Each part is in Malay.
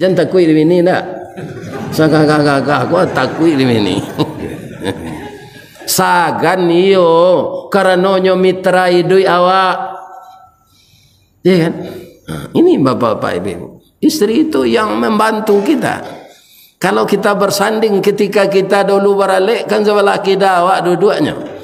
Jangan takut ini nak. Sagagagagah aku takut ini. Sagan iyo karenanya mitra idui awak. Ya kan? Ini bapak-bapak ibu. Istri itu yang membantu kita. Kalau kita bersanding ketika kita dulu beralik kan sebelah kita awak dua-duanya.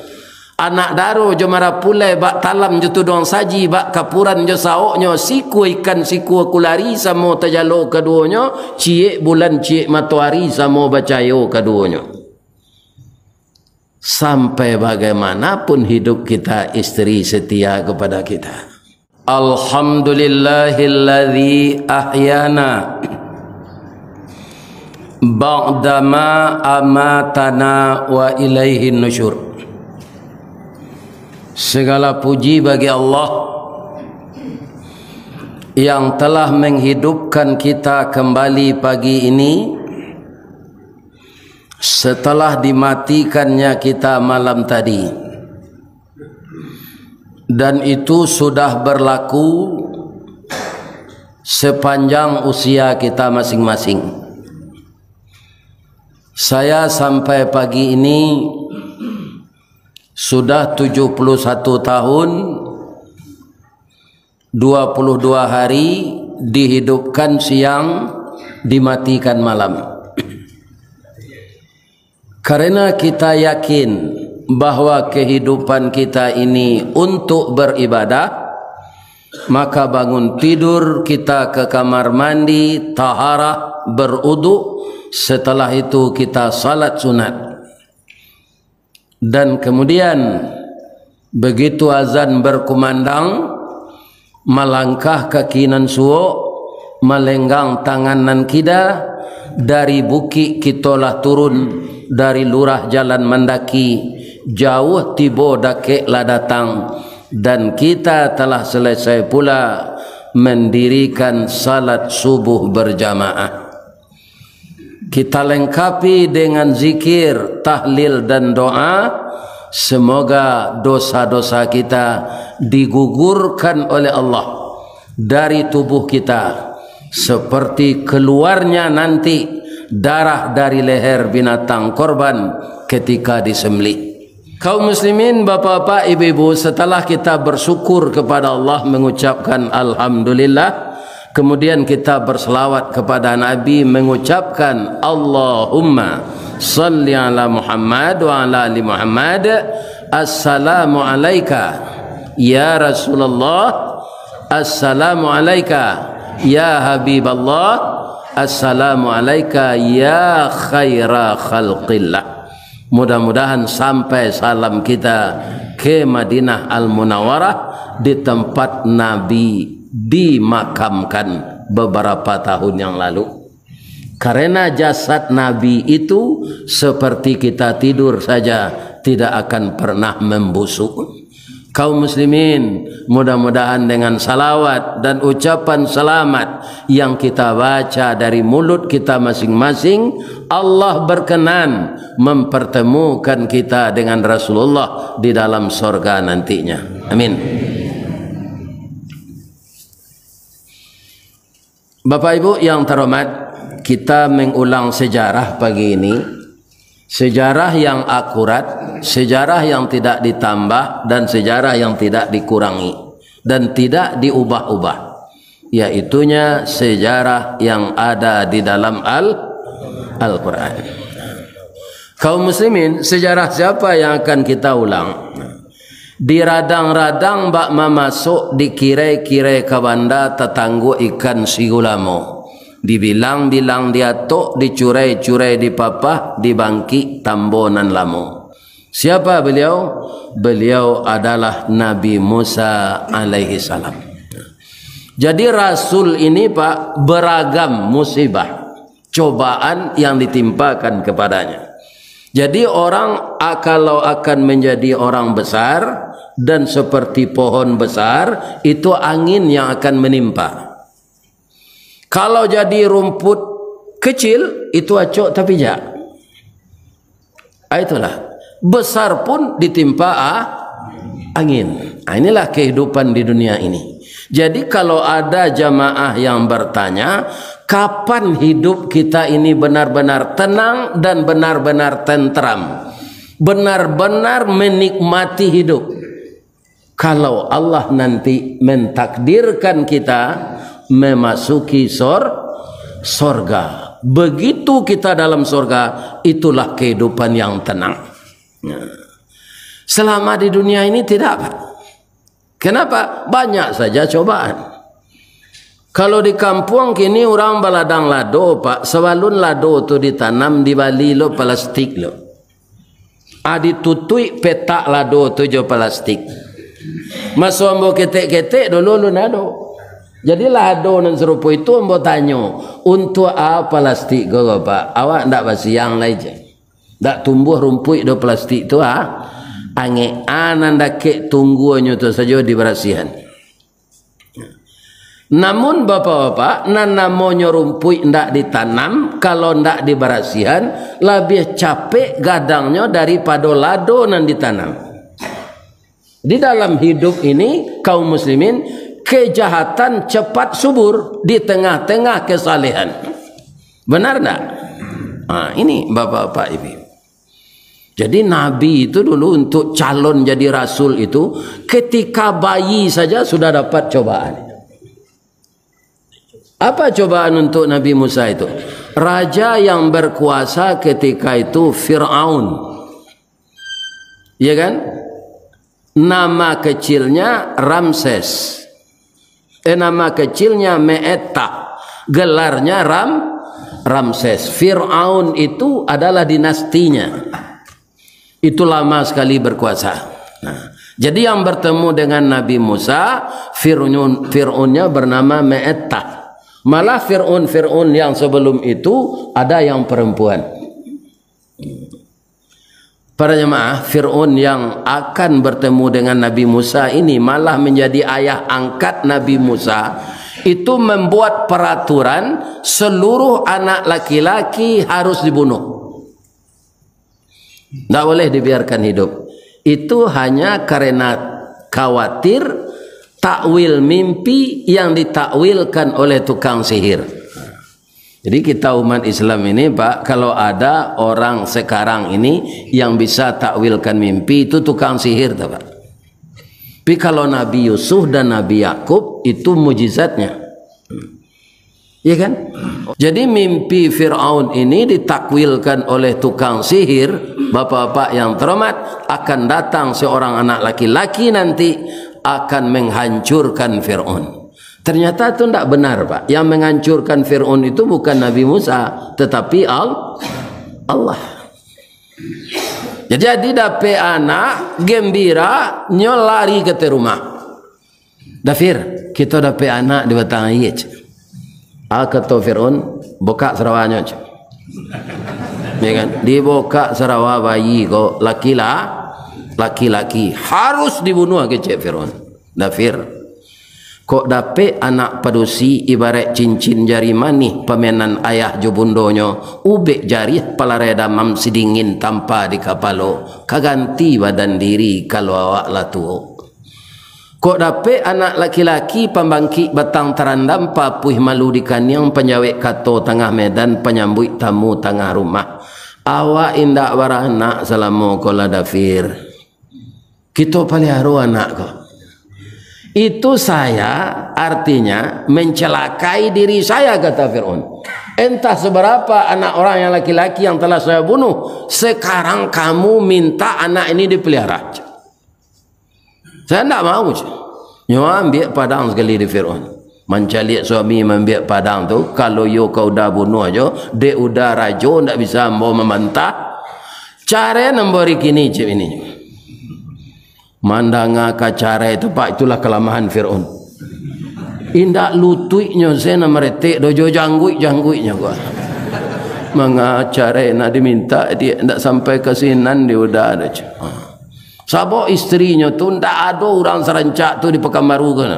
Anak daru jo mara pulai bak talam jo tudong saji bak kapuran jo saoknya siku ikan siku kulari samo tajalo keduanya ciek bulan ciek matahari samo bacayo keduanya. Sampai bagaimanapun hidup kita istri setia kepada kita. Alhamdulillahilladzi ahyana ba'dama amatana wa ilaihin nusyur. Segala puji bagi Allah yang telah menghidupkan kita kembali pagi ini setelah dimatikannya kita malam tadi, dan itu sudah berlaku sepanjang usia kita masing-masing. Saya sampai pagi ini sudah 71 tahun 22 hari dihidupkan siang, dimatikan malam. Karena kita yakin bahwa kehidupan kita ini untuk beribadah, maka bangun tidur kita ke kamar mandi, taharah, berudu, setelah itu kita salat sunat. Dan kemudian begitu azan berkumandang, melangkah ke kinan suo, melenggang tanganan kita, dari bukit kitolah turun, dari lurah jalan mendaki, jauh tibo dakek lah datang, dan kita telah selesai pula mendirikan salat subuh berjamaah. Kita lengkapi dengan zikir, tahlil dan doa. Semoga dosa-dosa kita digugurkan oleh Allah dari tubuh kita, seperti keluarnya nanti darah dari leher binatang korban ketika disembelih. Kaum muslimin, bapak-bapak, ibu-ibu, setelah kita bersyukur kepada Allah, mengucapkan alhamdulillah, kemudian kita berselawat kepada Nabi, mengucapkan Allahumma salli ala Muhammad wa ala ali Muhammad. Assalamu alayka ya Rasulullah, assalamu alayka ya Habiballah, assalamu alayka ya khaira khalqillah. Mudah-mudahan sampai salam kita ke Madinah Al-Munawwarah, di tempat Nabi dimakamkan beberapa tahun yang lalu. Karena jasad Nabi itu seperti kita tidur saja, tidak akan pernah membusuk. Kaum muslimin, mudah-mudahan dengan salawat dan ucapan selamat yang kita baca dari mulut kita masing-masing, Allah berkenan mempertemukan kita dengan Rasulullah di dalam surga nantinya. Amin. Bapak Ibu yang terhormat, kita mengulang sejarah pagi ini. Sejarah yang akurat, sejarah yang tidak ditambah, dan sejarah yang tidak dikurangi dan tidak diubah-ubah, yaitunya sejarah yang ada di dalam Al-Quran. Kaum muslimin, sejarah siapa yang akan kita ulang? Diradang-radang bak masuk dikira-kira ke banda tetanggu ikan sigulamo. Dibilang-bilang dia tok, dicurai-curai di papah, dibangkit tambonan lamo. Siapa beliau? Beliau adalah Nabi Musa alaihi salam. Jadi Rasul ini Pak, beragam musibah, cobaan yang ditimpakan kepadanya. Jadi orang kalau akan menjadi orang besar dan seperti pohon besar, itu angin yang akan menimpa. Kalau jadi rumput kecil, itu acok tapi jak. Itulah. Besar pun ditimpa angin. Inilah kehidupan di dunia ini. Jadi kalau ada jamaah yang bertanya, kapan hidup kita ini benar-benar tenang dan benar-benar tentram, benar-benar menikmati hidup? Kalau Allah nanti mentakdirkan kita memasuki sorga, begitu kita dalam sorga, itulah kehidupan yang tenang. Selama di dunia ini tidak, Pak. Kenapa? Banyak saja cobaan. Kalau di kampung kini orang baladang lado, Pak, sebalun lado tu ditanam di bali lo plastik lo. Ditutui petak lado tu jo plastik. Masuk ambo ketek-ketek dulu lu nado. Jadi lado nan serupa itu ambo tanyo, untuk apa plastik go, Pak? Awak ndak basiang lai je. Ndak tumbuh rumput do plastik tu ange ananda ke tungguannya tu saja diberasihan. Namun bapak-bapak, namanya rumput ndak ditanam, kalau ndak diberasihan lebih capek gadangnya daripada lado nan ditanam. Di dalam hidup ini kaum muslimin, kejahatan cepat subur di tengah-tengah kesalehan. Benar tak? Ini bapak-bapak ibu. Jadi Nabi itu dulu untuk calon jadi Rasul itu ketika bayi saja sudah dapat cobaan. Apa cobaan untuk Nabi Musa itu? Raja yang berkuasa ketika itu Fir'aun. Ya kan? Nama kecilnya Ramses. Nama kecilnya Me'etta. Gelarnya Ramses. Fir'aun itu adalah dinastinya. Itu lama sekali berkuasa. Jadi yang bertemu dengan Nabi Musa, Fir'aunnya bernama Me'etta. Malah Fir'aun yang sebelum itu ada yang perempuan. Para jemaah, Fir'aun yang akan bertemu dengan Nabi Musa ini malah menjadi ayah angkat Nabi Musa. Itu membuat peraturan seluruh anak laki-laki harus dibunuh. Tidak boleh dibiarkan hidup. Itu hanya karena khawatir takwil mimpi yang ditakwilkan oleh tukang sihir. Jadi kita umat Islam ini, Pak, kalau ada orang sekarang ini yang bisa takwilkan mimpi, itu tukang sihir, Pak. Tapi kalau Nabi Yusuf dan Nabi Yakub itu mujizatnya. Ya kan? Jadi mimpi Fir'aun ini ditakwilkan oleh tukang sihir. Bapak-bapak yang terhormat, akan datang seorang anak laki-laki nanti akan menghancurkan Fir'aun. Ternyata itu tidak benar, Pak. Yang menghancurkan Fir'aun itu bukan Nabi Musa, tetapi Allah. Jadi dapat anak gembira, nyolari ke rumah. Dafir, kita dapat anak di batang ayat. Kata Fir'aun, buka serawanya. Ya kan? Dibuka serawa bayi kok laki-laki harus dibunuh ke Fir'aun. Dafir, kok dapat anak padusi ibarat cincin jari manih pamenan ayah jubundonyo, ubek jari palareda mam sidingin tanpa di kapalo, kaganti badan diri kalau awak latuo. Kok dapat anak laki-laki pembangkit batang terandam papuih malu di kanyang penjawek kato tengah medan penyambut tamu tengah rumah. Awak indak baranak selama kola Dafir. Kita pelihara anak kok. Itu saya artinya mencelakai diri saya, kata Fir'aun. Entah seberapa anak orang yang laki-laki yang telah saya bunuh, sekarang kamu minta anak ini dipelihara. Saya tidak mau. Nyawa ambil padang sekali di Fir'aun. Mencalik suami ambil padang tu, kalau you kau dah bunuh aja, dia udah rajo, tidak bisa mau memantah. Cara nombori kini cip ini. Mandanga kacara itu, Pak, itulah kelemahan Fir'aun. Indak lututnya saya meretik dojo jangguiknya gua. Mengacara nak diminta dia tidak sampai ke sinan dia udah ada. Sabok istrinya tu ndak ada orang serencak tu di Pekanbaru kan.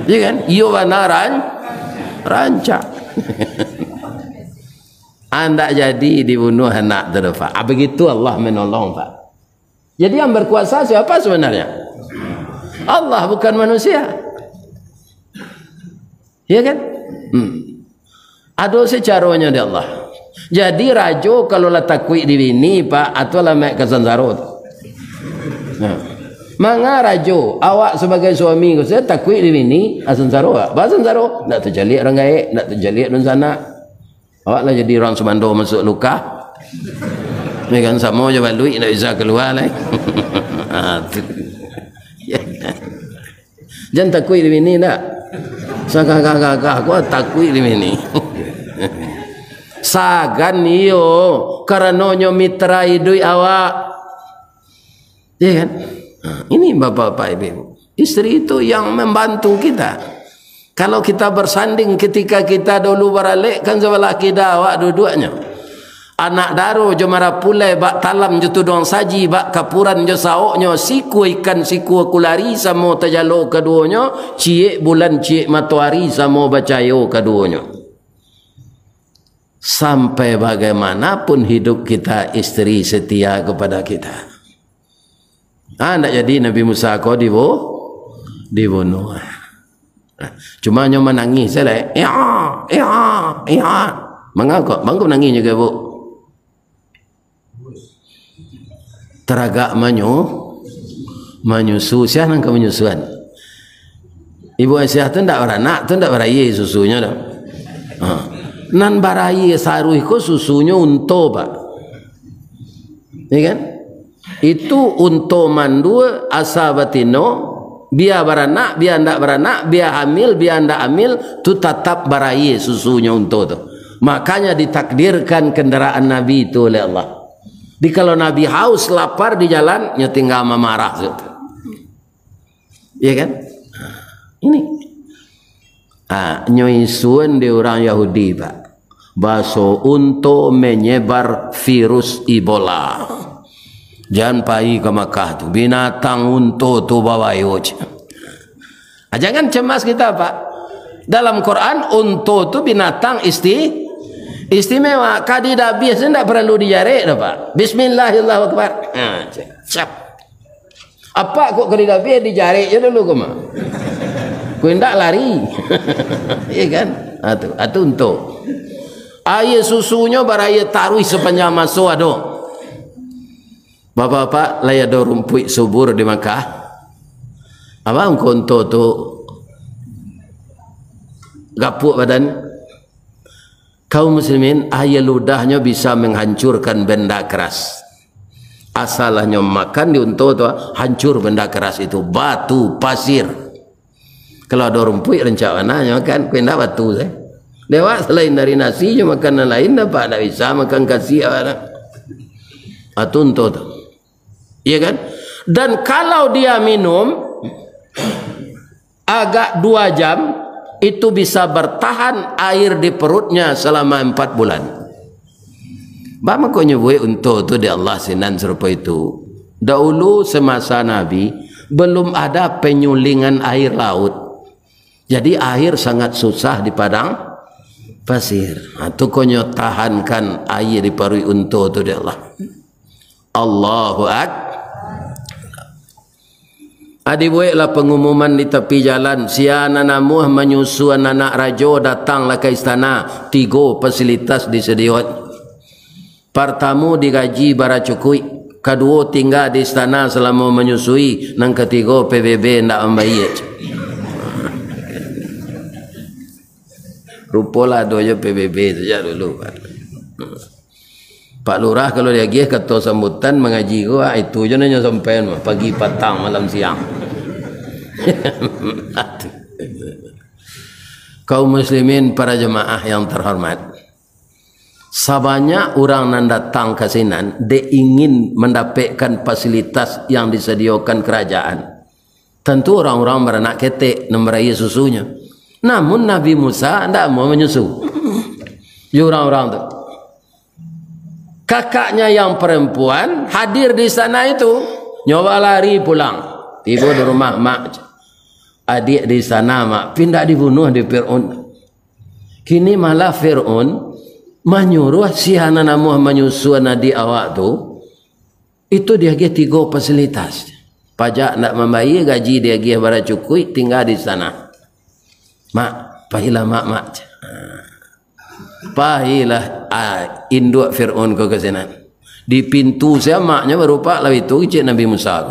Ya kan? Iyo banaran rancak. Anda jadi dibunuh anak tu, Pak. Begitu Allah menolong, Pak. Jadi yang berkuasa siapa sebenarnya? Allah, bukan manusia. Ya kan? Ada secaranya di Allah. Jadi rajo kalau lah takwi di bini pak atau lah mek kesansaro. Nah, manga rajo awak sebagai suami saya takwi di bini asansaro pak. Basansaro nak terjalik orang gaek, nak terjalik dun sana. Awak lah jadi orang semando masuk luka. Ni kan sama je balui nak bisa keluar lah. Jangan takwi di bini nak. Kakak aku takwi di bini. Sagan iyo karena nyo mitra idui awak, ya kan? Ini bapak-bapak ibu, istri itu yang membantu kita. Kalau kita bersanding ketika kita dulu beralik kan sebelah kita awak dua-duanya. Anak daro jo mara pulai bak talam jo tudong saji bak kapuran jo saoknyo siku ikan siku kulari samo tajalo keduanya cie bulan cie matahari samo bacayo keduanya. Sampai bagaimanapun hidup kita istri setia kepada kita. Nak jadi Nabi Musa kau dibunuh. Cuma nyo menangis saya. Ya. Mengapa? Bangku menangis juga bu. Teragak menyusu. Siapa nak menyusuan? Ibu Aisyah tu ndak beranak, tu ndak berayi susunya dah. Nan barayi saruh ko susunya unto pak, ya kan? Itu unto mandu asabatino biar beranak biar ndak beranak biar hamil biar ndak hamil tu tetap barayi susunya unto tu. Makanya ditakdirkan kendaraan Nabi itu oleh Allah. Di kalau Nabi haus lapar di jalan nya tinggal memarah tu, ya kan? Ini nyoisuan di orang Yahudi pak. Baso untuk menyebar virus Ebola. Jangan pergi ke Makkah tu. Binatang untuk tu bawa yoj. Jangan cemas kita pak. Dalam Quran untuk tu binatang istimewa. Kadi dah biasa tidak perlu dijarik dah pak. Bismillahirrahmanirrahim. Siap. Apa kok kadi dah biasa dijarik je dulu koma. Kau tidak lari. Iya kan? Itu untuk. Air susunya baraya taruh sepanjang masuk ada. Bapak-bapak laya ada rumput subur di Makkah. Apa konto tu gapuk badan. Kaum muslimin air ludahnya bisa menghancurkan benda keras. Asalnya makan di unto tu hancur benda keras itu batu, pasir. Kalau ada rumput rencananya kan kena batu saya. Lewat selain dari nasi cuma makanan lain dapat tak bisa makan kasih apa atunto tu, iya kan? Dan kalau dia minum agak 2 jam itu bisa bertahan air di perutnya selama 4 bulan. Bapa kau nyebut untuk tu di Allah sinan serupa itu. Dahulu semasa Nabi belum ada penyulingan air laut, jadi air sangat susah di padang pasir. Itu konyo tahankan air di parui unto tu dia Allah. Allahu Akbar. Adi buatlah pengumuman di tepi jalan. Siana namuh menyusu anak rajo datanglah ke istana. 3 fasilitas disediakan. Pertama digaji bara cukui. Kedua tinggal di istana selama menyusui. Nang ketiga PBB ndak membayar. Rupalah doa PBB saja dulu. Pak Lurah kalau dia gih kata sambutan mengaji gua itu je nanya sampai pagi petang malam siang. Kaum muslimin para jemaah yang terhormat, sebanyak orang yang datang ke sini dia ingin mendapatkan fasilitas yang disediakan kerajaan. Tentu orang-orang beranak ketek memberi susunya. Namun Nabi Musa tidak mau menyusu. Orang-orang tu. Kakaknya yang perempuan hadir di sana itu. Nyoba lari pulang. Ibu di rumah mak. Adik di sana mak. Pindah dibunuh di Fir'aun. Kini malah Fir'aun menyuruh si anak namuh menyusu adik awak tu. Itu dia 3 fasilitas. Pajak nak membayar, gaji dia bara cukui, tinggal di sana. Mak, Pahilah mak-mak. Pahilah induk Fir'aun ke kesenan. Di pintu saya maknya berupa lah itu cik Nabi Musa.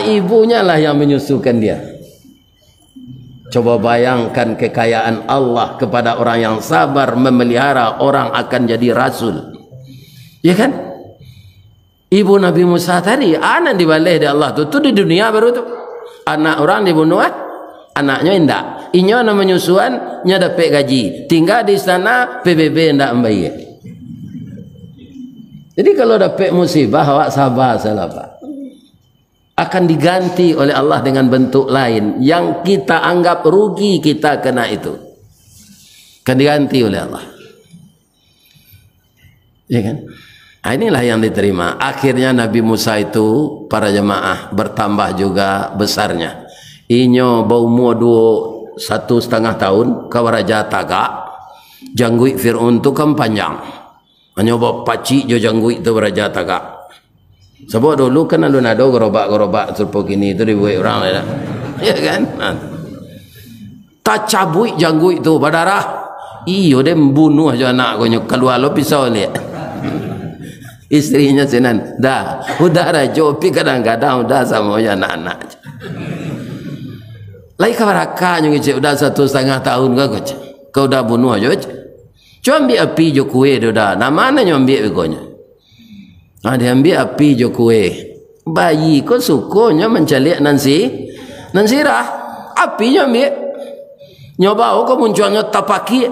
Ibunya lah yang menyusukan dia. Coba bayangkan kekayaan Allah kepada orang yang sabar memelihara orang akan jadi rasul. Ya kan? Ibu Nabi Musa tadi anak dibalik dari Allah tu di dunia baru tu. Anak orang dibunuh anaknya indak. Inyo na menyusuan nya dapat gaji. Tinggal di sana PBB ndak membayar. Jadi kalau dapat musibah awak sabar salah Pak. Akan diganti oleh Allah dengan bentuk lain yang kita anggap rugi kita kena itu. Akan diganti oleh Allah. Ya kan? Inilah yang diterima. Akhirnya Nabi Musa itu para jemaah bertambah juga besarnya. Inyo berumur 1,5 tahun kawaraja tagak. Janggui Fir'aun tu kan panjang. Hanya bawa pacik jo janggui tu beraja tagak. Sebab dulu kan alun ada gerobak-gerobak serupa gini tu dibuat orang lah. Ya kan? Tak cabui janggui tu berdarah. Iyo dia membunuh aja anak ko keluar lo pisau lihat. Istrinya senan dah udah rajo pi kadang-kadang udah sama anak-anak. Lai kabaraka nyu cik udah 1,5 tahun kau udah bunuh aja. Cuma ambil api jo kue dah. Nama mana nyu ambil begonya. Dia ambil api jo kue. Bayi ko sukonya mencalik nansi nansirah. Api nyu ambil. Nyoba ko munculnya tapaki.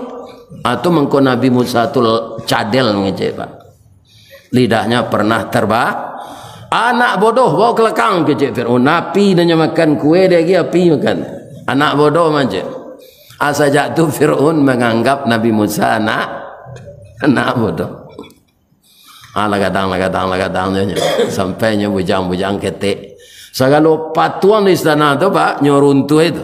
Atau mengko Nabi Musa tu cadel ngecek Pak. Lidahnya pernah terbang. Anak bodoh bawa kelekang ke Cik Fir'aun. Api dia makan kue dia lagi api makan. Anak bodoh macam. Sejak tu Fir'aun menganggap Nabi Musa anak bodoh. Lagadang sampainya bujang-bujang ketik. Segala patuan di istana tu Pak nyoruntuh itu.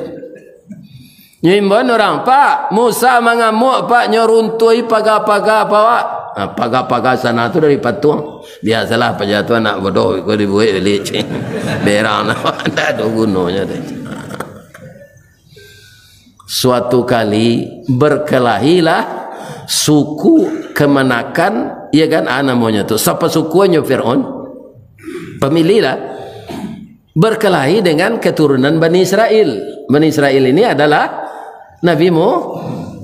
Nyimban orang Pak Musa mengamuk Pak nyoruntui pagar-pagar Pak. Pagar-pagar sana tu dari patuang. Biasalah pejatuh anak bodoh kau dibuat licin. Berang tak ada gunanya. Suatu kali berkelahilah suku kemenakan, ya kan namanya tu. Siapa sukunya Fir'aun? Pemilihlah berkelahi dengan keturunan Bani Israel. Bani Israel ini adalah Nabi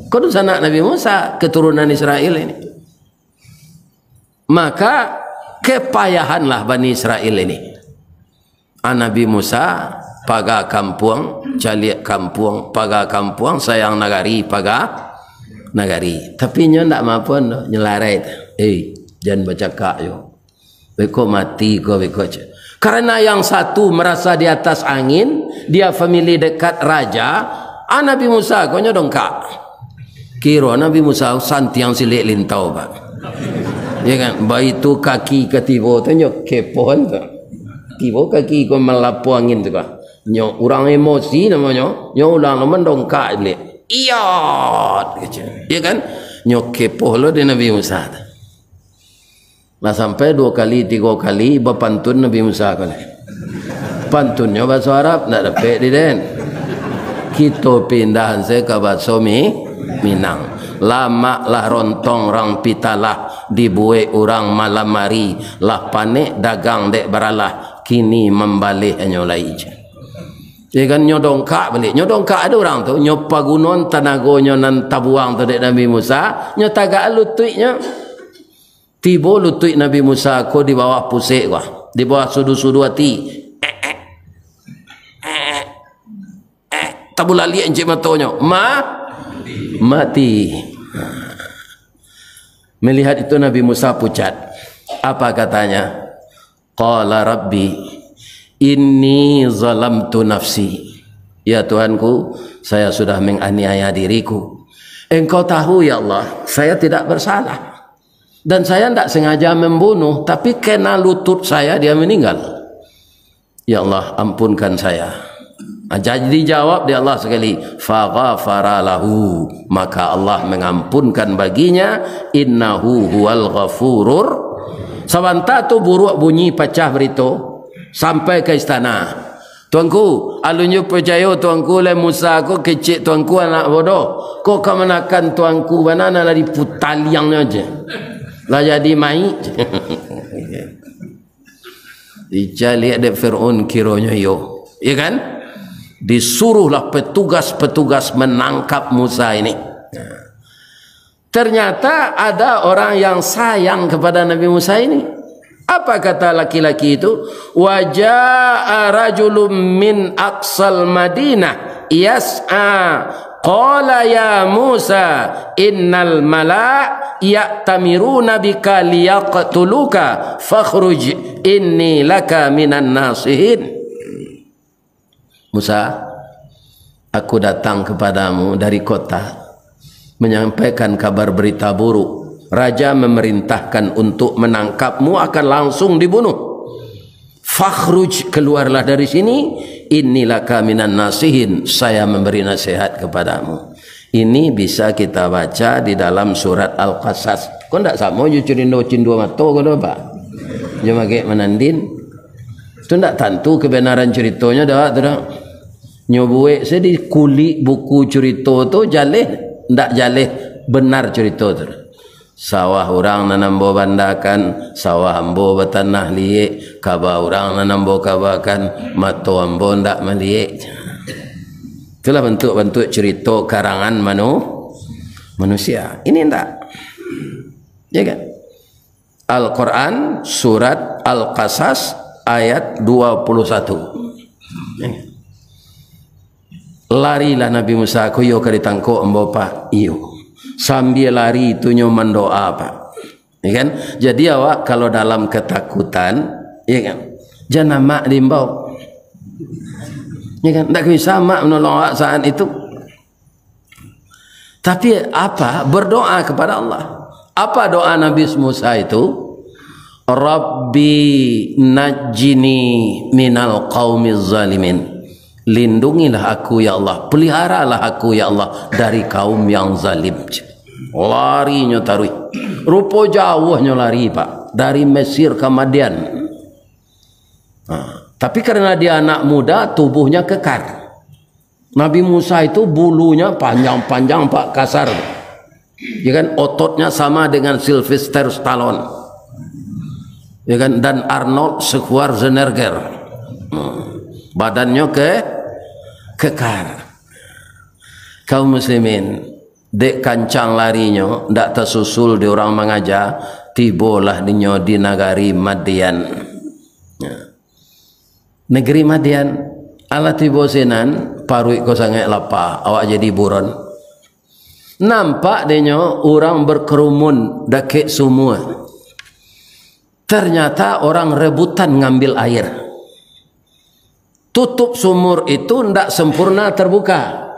Kudus anak Nabi Musa, keturunan Israel ini. Maka kepayahanlah Bani Israel ini. Nabi Musa paga kampung, caliak kampung, paga kampung, sayang nagari, paga nagari. Tapi nyo ndak mampu nyelarai. Jangan bercakap yo. Beko mati ko beko. Karena yang satu merasa di atas angin, dia family dekat raja, Nabi Musa ko nyo dongkak. Kira Nabi Musa santiang silik lintau Pak. Ya kan, bayi tu kaki ketibo tu nyok kepon tu. Tibo kaki ko melapu angin tu kan. Nyok orang emosi namanya, nyok ulang mendongkak le. Iya, ya kan? Nyok kepo lo di Nabi Musa. Lah sampai 2 kali 3 kali berpantun Nabi Musa kali. Pantunnya bahasa Arab nak dapat di den. Kita pindahan saya ke bahasa Minang. Lama lah rontong rang pitalah dibuai orang malam mari lah panik dagang dek beralah kini membalik nyolai je. Ya kan nyodongkak balik. Nyodongkak ada orang tu nyopa gunon tanagonya nan tabuang tu dek Nabi Musa nyotagak lututnya. Tiba lutut Nabi Musa ko di bawah pusik gua. Di bawah sudu-sudu hati. Tabulali encik matonya. Mati. Melihat itu Nabi Musa pucat. Apa katanya? Qala Rabbi inni zalamtu nafsi. Ya Tuhanku, saya sudah menganiaya diriku. Engkau tahu ya Allah, saya tidak bersalah. Dan saya tidak sengaja membunuh, tapi kena lutut saya dia meninggal. Ya Allah, ampunkan saya. Jadi dijawab di Allah sekali, faghafara lahu, maka Allah mengampunkan baginya, innahu huwal ghafurur. Sabanta tu buruk bunyi pecah berito sampai ke istana. Tuanku, alunyo percaya tuanku le Musa ko kecik tuanku anak bodoh. Kok kemanakan tuanku banana lah di putaliangnya aja. Lah jadi mai. Ija lihat dek Fir'aun kiranya yo. Ya kan? Disuruhlah petugas-petugas menangkap Musa ini. Ternyata ada orang yang sayang kepada Nabi Musa ini. Apa kata laki-laki itu? Waja'a rajulun min aqsal Madinah yas'a qala ya Musa innal mala' ya'tamiruna bika liyaqtuluka fakhruj inni laka minan nasihin. Musa, aku datang kepadamu dari kota menyampaikan kabar berita buruk. Raja memerintahkan untuk menangkapmu, akan langsung dibunuh. Fakhruj, keluarlah dari sini. Innilaka minan nasihin, saya memberi nasihat kepadamu. Ini bisa kita baca di dalam surat Al-Qasas. Kau tak sama je cerindo cindu mato kau dah pak? Cuma kayak menandin. Tu tak tentu kebenaran ceritanya dah tak. Nyobuek saya di kulik buku cerita tu jaleh, tak jaleh benar cerita tu. Sawah orang nanambo bandakan, sawah ambo bertanah liek, kaba orang nanambo kabakan, mato ambo ndak meliek. Itulah bentuk-bentuk cerita karangan manusia. Ini ndak, ya kan? Al-Quran surat Al-Qasas ayat 21. Ya kan? Larilah Nabi Musa koyo ka ditangkok ambo pak iyo. Sambil lari itu nyoman doa pak, ya kan? Jadi awak kalau dalam ketakutan, ya kan, jangan mak dimbau, ya kan? Tak bisa mak menolong awak saat itu. Tapi apa? Berdoa kepada Allah. Apa doa Nabi Musa itu? Rabbi najjini minal qaumiz zalimin. Lindungilah aku ya Allah, peliharalah aku ya Allah dari kaum yang zalim. Larinya tarui, rupa jauhnya lari pak, dari Mesir ke Madian. Tapi karena dia anak muda, tubuhnya kekar. Nabi Musa itu bulunya panjang-panjang pak, kasar. Ya kan, ototnya sama dengan Sylvester Stallone, ya kan, dan Arnold Schwarzenegger. Badannya kekar. Kaum muslimin, dek kancang larinya ndak tersusul di orang mengajar, tibolah dinyo di negeri Madian. Negeri Madian ala tibo senan parui ko sangat lapar, awak jadi buron. Nampak dinyo orang berkerumun dakek semua. Ternyata orang rebutan ngambil air. Tutup sumur itu tidak sempurna terbuka,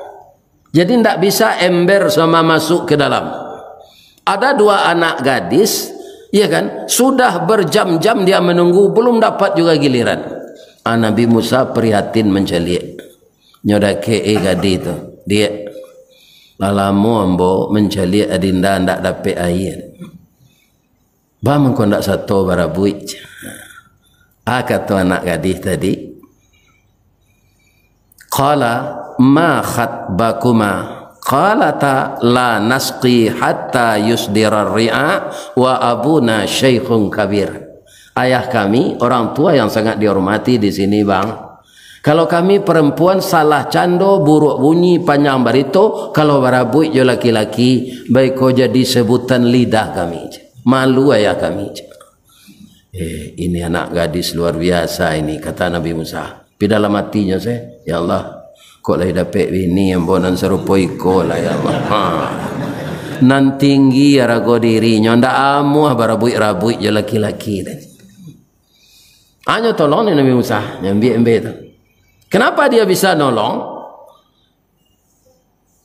jadi tidak bisa ember sama masuk ke dalam. Ada dua anak gadis, ya kan, sudah berjam-jam dia menunggu, belum dapat juga giliran. Nabi Musa prihatin menceliak, nyodake gadi itu dia lalamu ambo menceliak adinda tidak dapat air. Bang kau tidak satu barabuit. Kata anak gadis tadi, qala ma khatbakuma qalata la nasqi hatta yusdira ar-ri'a wa abuna syaikhun kabir. Ayah kami orang tua yang sangat dihormati di sini bang, kalau kami perempuan salah cando buruk bunyi panjang barito, kalau barabuit jo laki-laki baik kau jadi sebutan lidah kami. Malu ayah kami. Ini anak gadis luar biasa ini, kata Nabi Musa. Di dalam hatinya saya, ya Allah, kok lah dapat bini yang bonan serupa iko lah ya Allah. Nan tinggi ya rago dirinya, ndak amu barabuit-rabuit je laki-laki. Hanya tolong ni Nabi Musa, nyambi-ambi tu. Kenapa dia bisa nolong?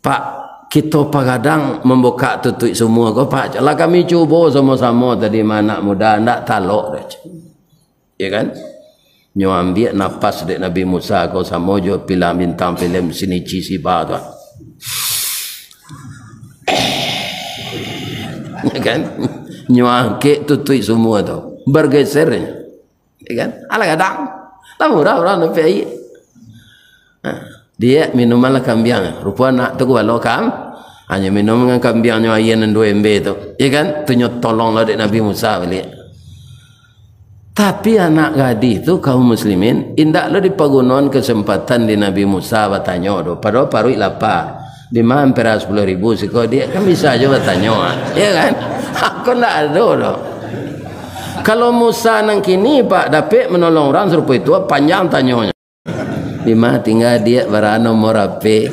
Pak, kita kadang membuka tutup semua kau pak. Lah kami cuba sama-sama tadi mana muda ndak talok dah. Ya kan? Nyo ambil nafas dek Nabi Musa kau sama jo film bintang film sini cisi ba tu. Ya kan? Nyo angke tutup semua tu. Bergeser. Ya kan? Ala kadang. Tak murah orang nak pergi. Dia minuman lah kambiang. Rupa nak tu kalau hanya minum dengan kambiangnya ayam dan 2 MB tu. Ya kan? Tu tolong lah Nabi Musa balik. Tapi anak gadis tu kaum muslimin indak lo dipagunon kesempatan di Nabi Musa bertanya do. Padahal parui lapar. Di mana hampir 10.000 sih kau dia kan bisa aja bertanya. Ya kan? Aku ndak ada do. Kalau Musa nang kini pak dapat menolong orang serupa itu panjang tanyanya. Di mana tinggal dia berano morape.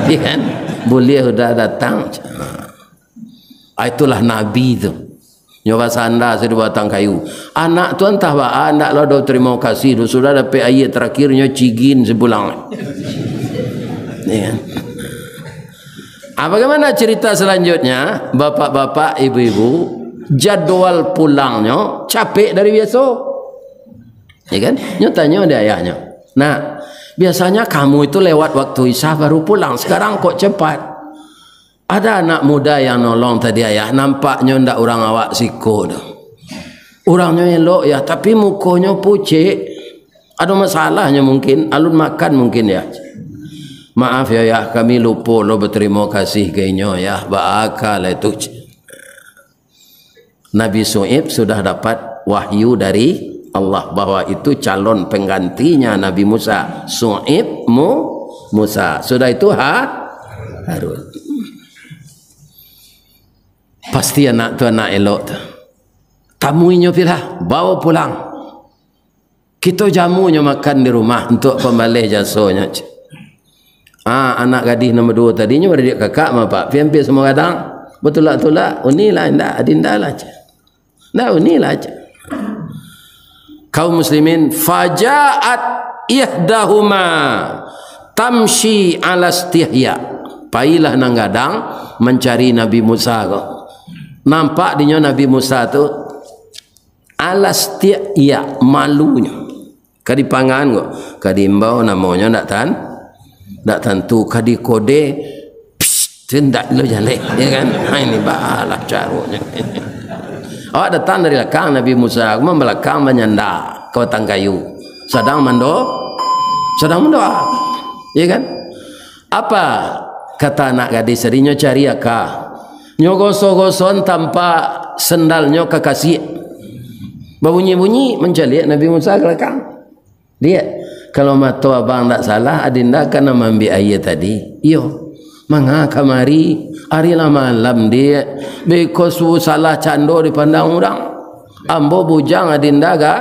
Ya kan? Boleh sudah datang. Itulah Nabi tu. Nyoba sanda sudah batang kayu. Anak tu entah apa anak lo dah terima kasih tu sudah dapat ayat terakhirnya cigin sebulan. Ya. Bagaimana cerita selanjutnya? Bapak-bapak, ibu-ibu, jadwal pulangnya capek dari biasa. Ya kan? Nyatanya ada ayahnya. Nah, biasanya kamu itu lewat waktu isya baru pulang. Sekarang kok cepat? Ada anak muda yang nolong tadi ayah. Nampaknya ndak orang awak siko dah. Orangnya elok ya, tapi mukanya pucet. Ada masalahnya mungkin. Alun makan mungkin ya. Maaf ya, kami lupa lo berterima kasih kayaknya ya. Bakal itu. Nabi Shu'aib sudah dapat wahyu dari Allah bahwa itu calon penggantinya Nabi Musa. Shu'aib Musa. Sudah itu Harun. Pasti anak tu anak elok tu. Tamuinya pilah, bawa pulang. Kita jamunya makan di rumah untuk pembalih jasanya. Anak gadis nombor 2 tadinya pada dia kakak mah pak. Pian-pian semua kadang. Betul lah. Unilah indah, adindah lah. Nah unilah aja. Kaum muslimin faja'at ihdahuma tamshi ala istihya. Pailah nang gadang mencari Nabi Musa kok. Nampak dinya Nabi Musa tu alastiya malunya. Kadi pangan kok. Kadi imbau namanya ndak tentu. Kadi kode tindak lo jale ya kan. Ini balak caranya. Awak datang dari belakang Nabi Musa, membelakang menyanda ke batang kayu. Sedang mendoa. Ya kan? Apa kata anak gadis tadinya cari akak? Nyogoso-goson tanpa sendalnya kekasih. Berbunyi-bunyi mencari Nabi Musa ke belakang. Dia kalau mata abang tak salah adinda kena ambil ayat tadi. Iyo, mangga kamari hari malam dia because salah cando dipandang orang. Ambo bujang adinda ga?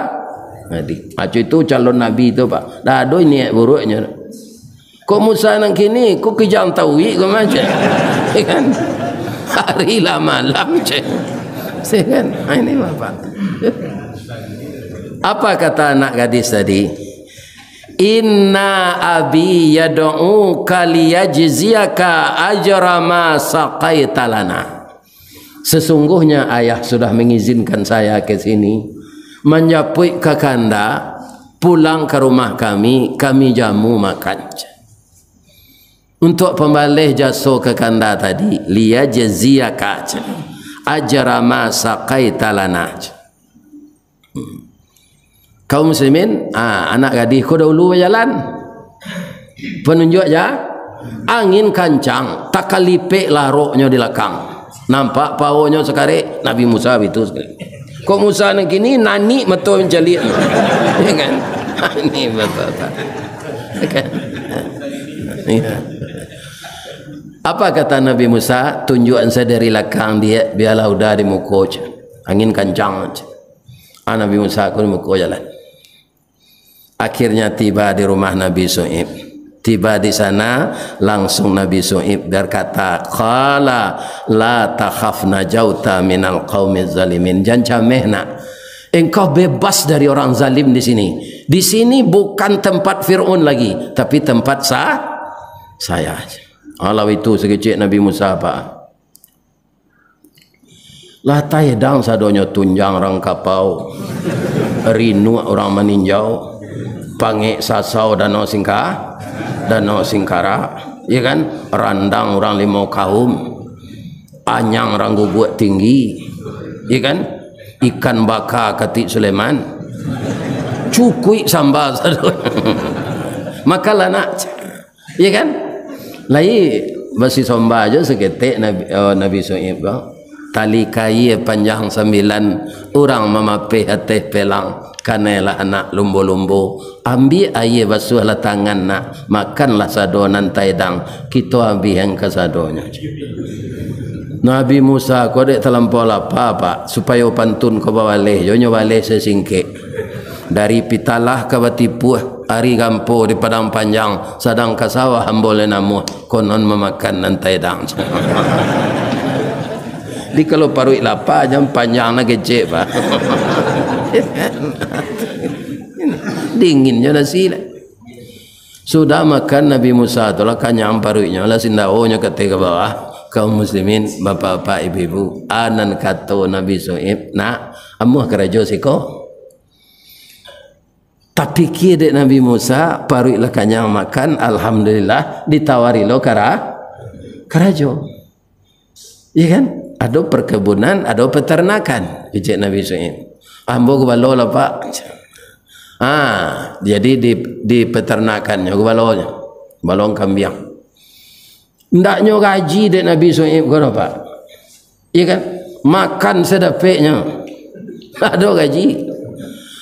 Adik. Macam itu calon Nabi itu pak. Dah ada niat buruknya. Kok Musa nang kini kok kejang tawi kok macam. Kan? Hari malam cek. Kan? Ini apa? Apa kata anak gadis tadi? Inna abi yad'u kaliyajziyaka ajra ma saqaita lana. Sesungguhnya ayah sudah mengizinkan saya ke sini menjapui ke kanda pulang ke rumah kami jamu makan untuk pembalih jasa ke kanda tadi liyajziyaka ajra ma saqaita lana. Kaum muslimin, anak gadis kau dahulu berjalan. Penunjuk ya, angin kancang, tak kalipik laroknya di belakang. Nampak powernya sekarang Nabi Musa itu. Kok Musa nak kini nani betul mencari. Ya kan? Ini betul. Kan? Apa kata Nabi Musa? Tunjukan saya dari belakang dia, biarlah udah di muka. Angin kancang. Nabi Musa aku di muka jalan. Akhirnya tiba di rumah Nabi Shu'aib. Tiba di sana langsung Nabi Shu'aib berkata, "Qala la takhaf najauta minal qaumiz zalimin." Jangan camehna. Engkau bebas dari orang zalim di sini. Di sini bukan tempat Firaun lagi, tapi tempat saya. Allah itu sekecil Nabi Musa apa? Latai dang sadonyo tunjang orang kapau. Rinu orang meninjau. Pange sasau danau singkara, ya kan? Randang orang 5 kaum, anyang orang guguk tinggi, ya kan? Ikan baka ketik Sulaiman, cukui sambal. Makalah nak Iya kan? Lai basi somba aja seketik Nabi Su'ib tali kai panjang 9 orang memapih hati pelang kanelah anak lumbu-lumbu ambil air basuhlah tangan nak makanlah sadonan taidang kita ambil yang ke sadonya. Nabi Musa kau dek terlampau lapar pak supaya pantun kau bawa leh jonyo balik sesingkik dari pitalah ke batipuh hari gampo di padang panjang sadang ke sawah hambole namu konon memakan nantai dang. Di kalau parui lapar jam panjang nak kecek pak. Dinginnya nasi lah. Sudah makan Nabi Musa tu lah kanyang paruinya lah sindaonya ketika bawah kaum muslimin bapak-bapak ibu-ibu anan kata Nabi Su'ib nak amuh kerajo siko. Tapi kira Nabi Musa parui lah kanyang makan alhamdulillah ditawari lo kerajo. Iya kan? Ada perkebunan, ada peternakan. Ijek Nabi Su'ib. Ambo gubalo lah pak. Jadi di peternakannya gubalonya, balong kambing. Ndaknya gaji dek Nabi Su'ib kan pak? Iya kan? Makan sedapeknya. Ada gaji.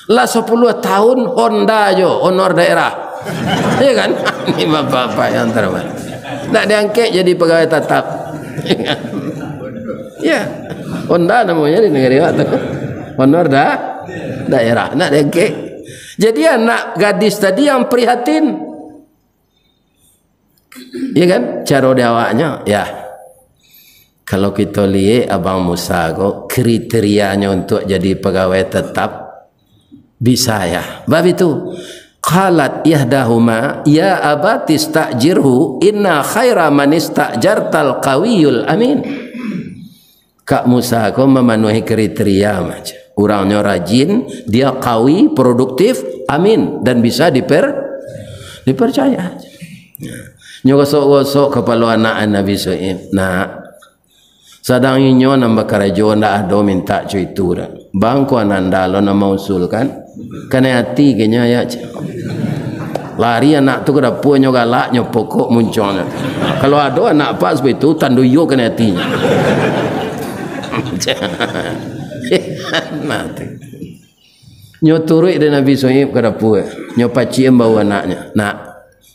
Lah 10 tahun Honda jo, honor daerah. Iya kan? Ini bapak-bapak yang terbaik. Ndak diangkat jadi pegawai tetap. Ya, Honda namanya di negara itu. Honor daerah. Nak diangkat. Jadi anak gadis tadi yang prihatin. Ya kan? Cara diawaknya, ya. Kalau kita lihat Abang Musa kok kriterianya untuk jadi pegawai tetap bisa ya. Bab itu qalat ihdahuma ya abati istajirhu inna khaira man istajartal qawiyul amin. Kak Musa kau memenuhi kriteria macam orangnya rajin, dia qawi, produktif, amin dan bisa dipercaya. Nyogosok-gosok kepala anak Nabi Su'ib. Nak sadang inyo nambah kerajo ndak ada minta cuy itu dah. Bangku ananda lo nama usulkan kena hati kenya ya. Lari anak tu ke dapur nyo galak nyo pokok munculnya. Kalau ada anak apa seperti itu tanduyo kena hatinya. Nyo turut dengan Nabi Su'ib ke dapur. Nyo paciem bawa anaknya. Nak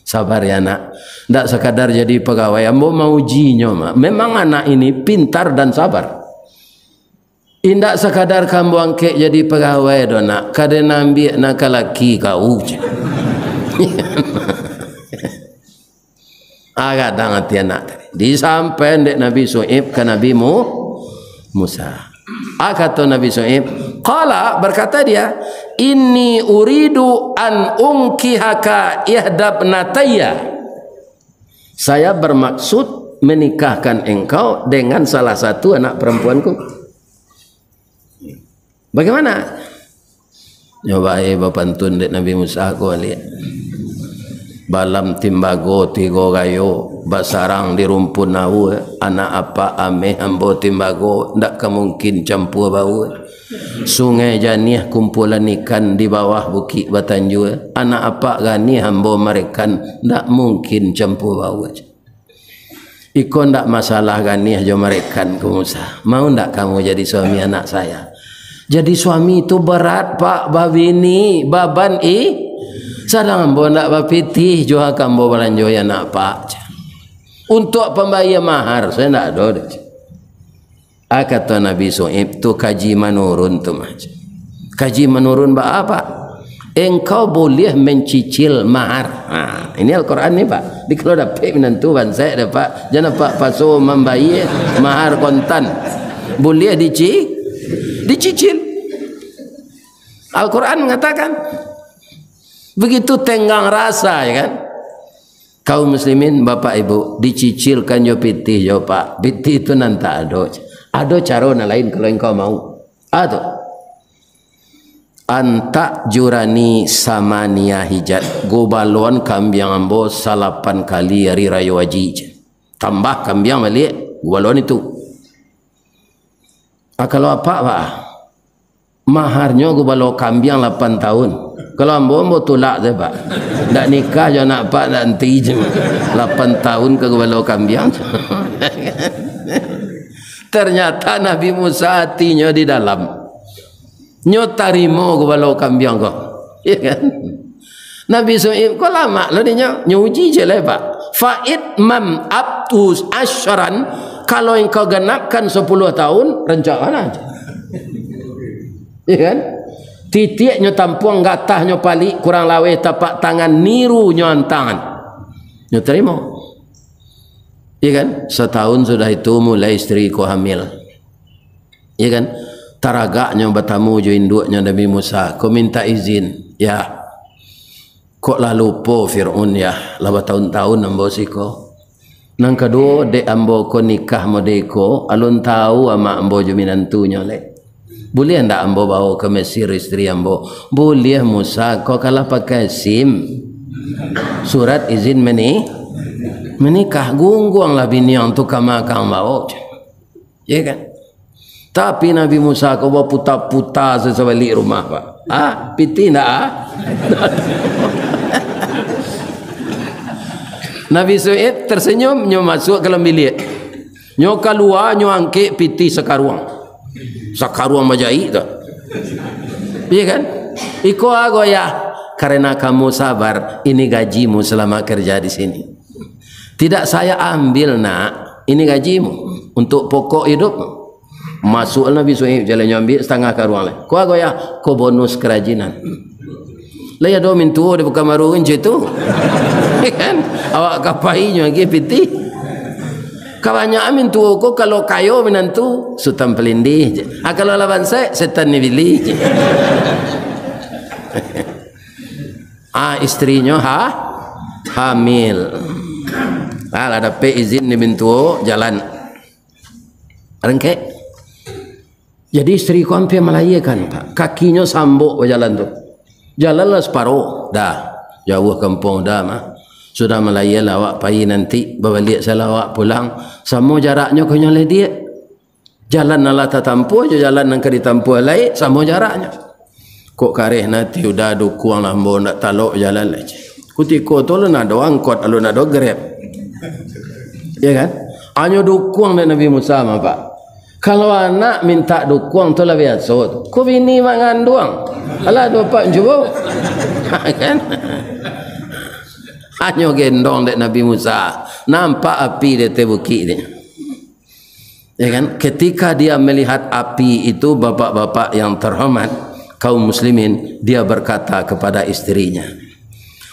sabar ya nak. Ndak sekadar jadi pegawai. Ambo mau ujinya. Memang anak ini pintar dan sabar. Indak sekadar kamu angkat jadi pegawai do nak. Kadang ambil nak laki kau. Kadang hati anak tadi. Disampaikan dek Nabi Su'ib ke Nabi Musa. Kata Nabi Su'ib, qala berkata dia, inni uridu an unkihaka ihdabnatayya. Saya bermaksud menikahkan engkau dengan salah satu anak perempuanku. Bagaimana? Nyoba bapantun dek Nabi Musa aku lihat. Balam timbago tigo gayo basarang di rumpun nau anak apa ame ambo timbago ndak kemungkin campur bau sungai janih kumpulan ikan di bawah bukit Batanju anak apa gani ambo merekan ndak mungkin campur bau ikon ndak masalah gani aja merekan ke Musa mau ndak kamu jadi suami anak saya jadi suami itu berat pak babini baban sadang ambo nak bapitih joha kambo belanjo ya nak pak. Untuk pembayar mahar saya nak ada. Kata Nabi Su'ib tu kaji menurun tu macam. Kaji menurun apa? Engkau boleh mencicil mahar. Ini Al-Quran ni pak. Di kalau dapat menentu saya dapat jangan pak pasu membayar mahar kontan. Boleh dicicil. Al-Quran mengatakan begitu tenggang rasa ya kan kaum muslimin bapak ibu dicicilkan jo pitih jo pak pitih itu nanti ada cara lain kalau engkau mau ada anta jurani samania hijat gobalon kambing ambo 8 kali hari raya wajib tambah kambing balik gobalon itu kalau apa pak maharnya gobalo kambing 8 tahun Kalau ambo tolak je pak. Tak nikah je nak pak nanti je. 8 tahun ke Balau Kambiang. Ternyata Nabi Musa hatinya di dalam. Nyo tarimo ke Balau Kambiang kok. Ya kan? Nabi Suhaib kok lama lah dia nyuji je lah pak. Fa'id mam abtus asyaran, kalau engkau genapkan 10 tahun rencana aja. Ya kan? Titik nyo tampuang gatah nyo palik kurang lawe tapak tangan niru nyo antangan. Nyo terima. Ya kan? Setahun sudah itu mulai isteri ko hamil. Ya kan? Taragaknya bertamu jo induknya Nabi Musa. Ko minta izin. Ya. Kok lalu po Fir'aun ya. Laba tahun-tahun ambo siko. Nang kedua dek ambo ko nikah modeko. Alun tahu ama ambo jo minantunya le. Boleh ndak ambo bawa ke Mesir isteri ambo? Boleh Musa. Kau kalau pakai SIM. Surat izin menikah. Gungguang lah bini yang tu kamakang bawa. Ya kan? Tapi Nabi Musa kau bawa putar-putar sesabalik rumah pak. Piti ndak Nabi Suhaib tersenyum, nyo masuk ke dalam bilik. Nyo keluar, nyo angkit piti sekaruang. Sakaruang majai tak? Iya kan? Iko aku ya. Karena kamu sabar, ini gajimu selama kerja di sini. Tidak saya ambil nak, ini gajimu untuk pokok hidup. Masuk Nabi Suhaib jalannya ambil setengah karuang lah. Ko aku ya, ko bonus kerajinan. Lah ya do mintu de bukan marun je tu. Kan? Awak kapainya lagi piti. Kawannya amin tu ko kalau kayo menantu sultan pelindih je. Kalau lawan saya setan ni pilih je. Istrinya hamil. Ada pe izin ni bintu jalan. Rengke. Jadi istri ku hampir melahirkan pak. Kakinya sambuk berjalan tu. Jalanlah separuh. Dah. Jauh kampung dah mah. Sudah melahir awak pagi nanti. Berbalik salah awak pulang. Sama jaraknya kau nyalai dia. Jalan nala tak tampu. Jalan yang kau ditampu lain. Sama jaraknya. Kok kareh nanti udah dukung lah. Mbak nak taluk jalan lagi. Kutiko tu lu nak ada angkot. Lu nak ada grab. Ya kan? Hanya dukung dan Nabi Musa mah pak. Kalau anak minta dukung tu lah biasa. Kau bini makan doang. Alah dua pak cuba. Kan? Hanya gendong dek Nabi Musa. Nampak api dia terbukit dia. Ya kan? Ketika dia melihat api itu, bapak-bapak yang terhormat, kaum muslimin, dia berkata kepada istrinya,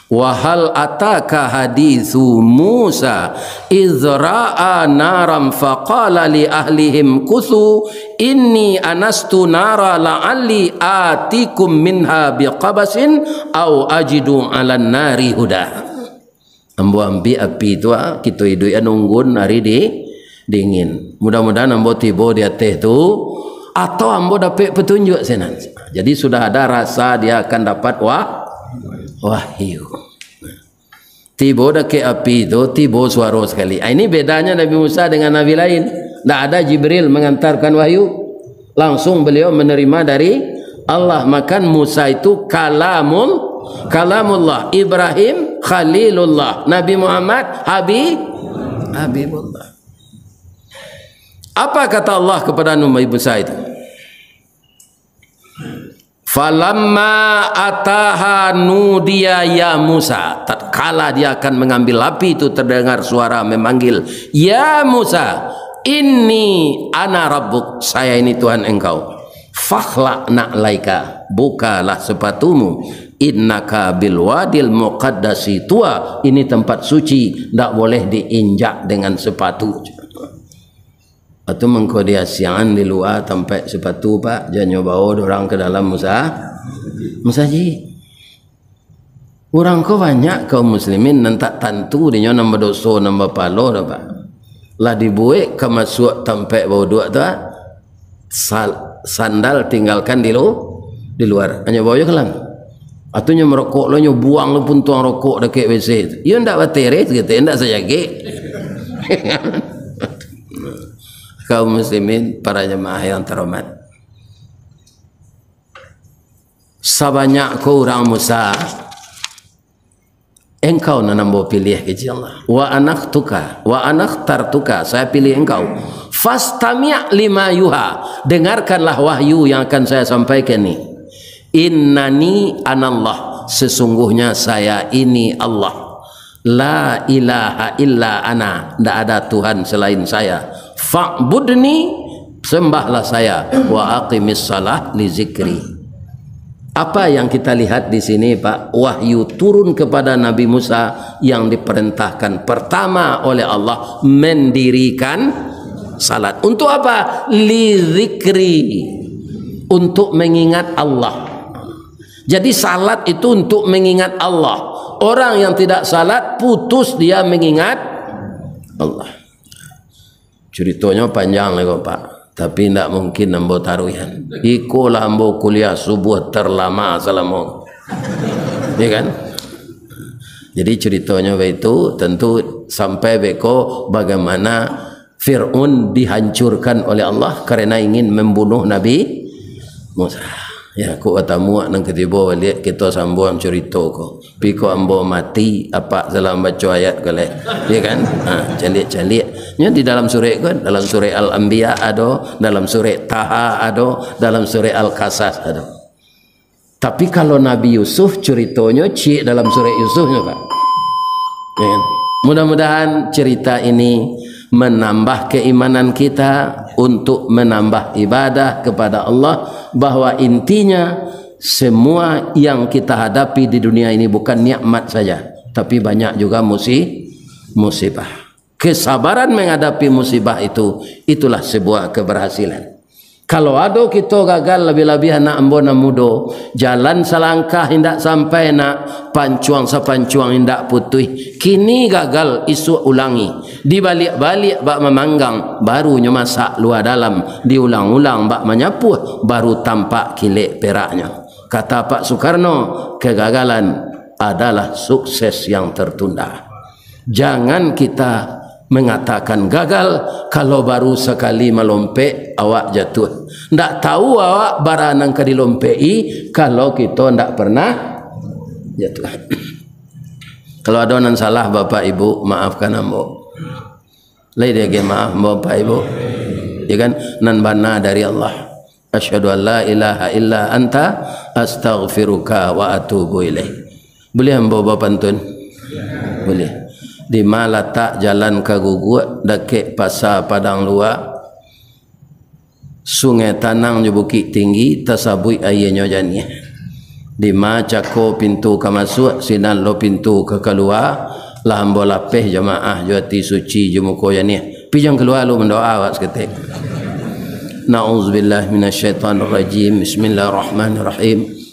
wahal ataka hadithu Musa izra'a naram faqala li ahlihim kuthu inni anastu nara la'alli atikum minha biqabasin au ajidu 'alan nari huda. Ambo ambil api tu kita hidup nunggun hari dingin. Mudah-mudahan ambo tiba di atas tu atau ambo dapat petunjuk sana. Jadi sudah ada rasa dia akan dapat wahyu. Tiba dah ke api itu, tiba suara sekali. Ini bedanya Nabi Musa dengan Nabi lain. Tak ada Jibril mengantarkan wahyu. Langsung beliau menerima dari Allah. Maka Musa itu kalamullah. Ibrahim Khalilullah. Nabi Muhammad Habibullah. Apa kata Allah kepada Nabi Musa itu? Falamma ataha nudiya ya Musa. Tatkala dia akan mengambil api itu terdengar suara memanggil, ya Musa, inni ana rabbuk, saya ini Tuhan engkau. Fakhla na'laika, bukalah sepatumu, innaka bil wadil muqaddasi tua, ini tempat suci, tak boleh diinjak dengan sepatu. Atau mengkau dia siang di luar tempat sepatu pak, jangan bawa orang ke dalam Musa ji. Orang kau banyak kaum muslimin nantak tantu dia nambah dosa nambah palo dah pak. Lah dibuat ke masuk tempat bawa dua tu sandal tinggalkan di luar. Hanya bawa je kelang. Atau nya merokok lo nya buang lo pun tuang rokok dekat WC. Ia ndak baterai gitu, ndak sajage. Kaum muslimin, para jemaah yang terhormat. Sabanyak kau orang Musa, engkau nanambo pilih keji Allah. Wa anakhtartuka, saya pilih engkau. Fastami' lima yuha, dengarkanlah wahyu yang akan saya sampaikan ni. Innani anallah, sesungguhnya saya ini Allah. La ilaha illa ana, tidak ada Tuhan selain saya. Fa'budni, sembahlah saya. Wa aqimis salah li zikri. Apa yang kita lihat di sini, Pak? Wahyu turun kepada Nabi Musa yang diperintahkan pertama oleh Allah mendirikan salat. Untuk apa? Li zikri, untuk mengingat Allah. Jadi salat itu untuk mengingat Allah. Orang yang tidak salat putus dia mengingat Allah. Ceritanya panjang lagi, Pak. Tapi tidak mungkin nambo taruhan. Ikulah ambo kuliah subuh terlama selama. Ya kan? Jadi ceritanya itu tentu sampai beko bagaimana Fir'aun dihancurkan oleh Allah karena ingin membunuh Nabi Musa. Ya, aku atamu nang ketiba balik kita sambung cerita ko. Piko ambo mati apa dalam baca ayat kale. Ya kan? Calik-calik. Nya di dalam surah kan, dalam surah Al-Anbiya ada, dalam surah Taha ada, dalam surah Al-Qasas ada. Tapi kalau Nabi Yusuf ceritanya cik dalam surah Yusufnya, Pak. Ya kan? Mudah-mudahan cerita ini menambah keimanan kita untuk menambah ibadah kepada Allah, bahwa intinya semua yang kita hadapi di dunia ini bukan nikmat saja, tapi banyak juga musibah. Kesabaran menghadapi musibah itu, itulah sebuah keberhasilan. Kalau ada kita gagal lebih-lebih anak ambona mudo, jalan selangkah hendak sampai nak pancuang sapancuang hendak putih. Kini gagal isu ulangi. Dibalik-balik bak memanggang, barunya masak luar dalam. Diulang-ulang bak menyapuh, baru tampak kilik peraknya. Kata Pak Soekarno, kegagalan adalah sukses yang tertunda. Jangan kita mengatakan gagal kalau baru sekali melompek awak jatuh. Ndak tahu awak baranang ke dilompei kalau kita ndak pernah jatuh. Kalau ada yang salah Bapak Ibu, maafkan ambo. Lai dia maaf Bapak Ibu. Ya kan? Nan bana dari Allah. Asyhadu an la ilaha illa anta astaghfiruka wa atubu ilaih. Boleh ambo Bapak pantun? Boleh. Di mana tak jalan ke gugut dekek pasar padang luar, sungai tanang je bukit tinggi tasabui airnya jani. Di mana cako pintu ke masuk, sinan lo pintu ke keluar, lah ambo lapeh jemaah jati suci jumuko jani. Pijang keluar lo mendoa awak seketik. Na'udzubillah minasyaitanir rajim. Bismillahirrahmanirrahim.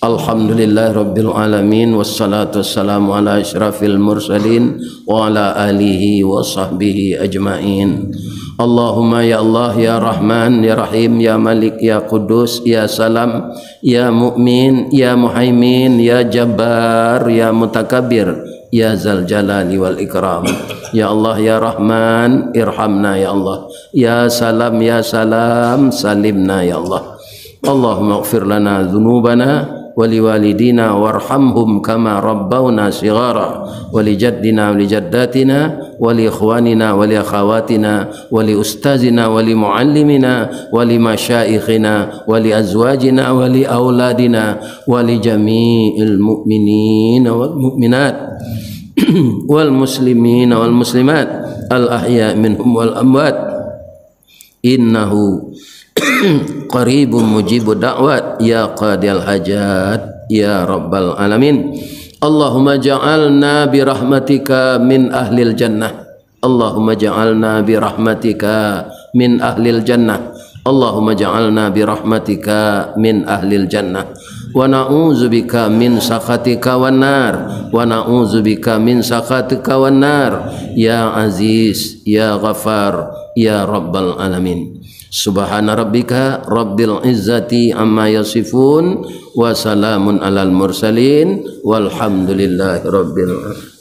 Alhamdulillah Rabbil Alamin. Wassalatu wassalamu ala asyrafil mursalin wa ala alihi wa sahbihi ajma'in. Allahumma ya Allah ya Rahman ya Rahim ya Malik ya Qudus ya Salam ya Mu'min ya Muhaimin ya Jabbar ya Mutakabbir ya Zal Jalali wal Ikram. Ya Allah ya Rahman irhamna ya Allah. Ya Salam ya Salam salimna ya Allah. Allahumma ighfir lana dhunubana ولوالدينا وارحمهم كما ربونا صغارا ولجدنا ولجداتنا ولإخواننا ولأخواتنا ولأستاذنا ولمعلمنا ولمشايخنا ولأزواجنا ولأولادنا ولجميع المؤمنين والمؤمنات والمسلمين والمسلمات الأحياء منهم والأموات إنه qaribun mujibud da'wat ya qadiyal hajat ya rabbal alamin. Allahumma ja'alna bi rahmatika min ahlil jannah. Allahumma ja'alna bi rahmatika min ahlil jannah. Allahumma ja'alna bi rahmatika min ahlil jannah. Wa na'udzubika min sakhatika wan nar. Wa na'udzubika min sakhatika wan nar. Ya Aziz ya Ghafar ya rabbal alamin. Subhana rabbika rabbil izzati amma yasifun wa salamun alal mursalin walhamdulillahi rabbil alamin.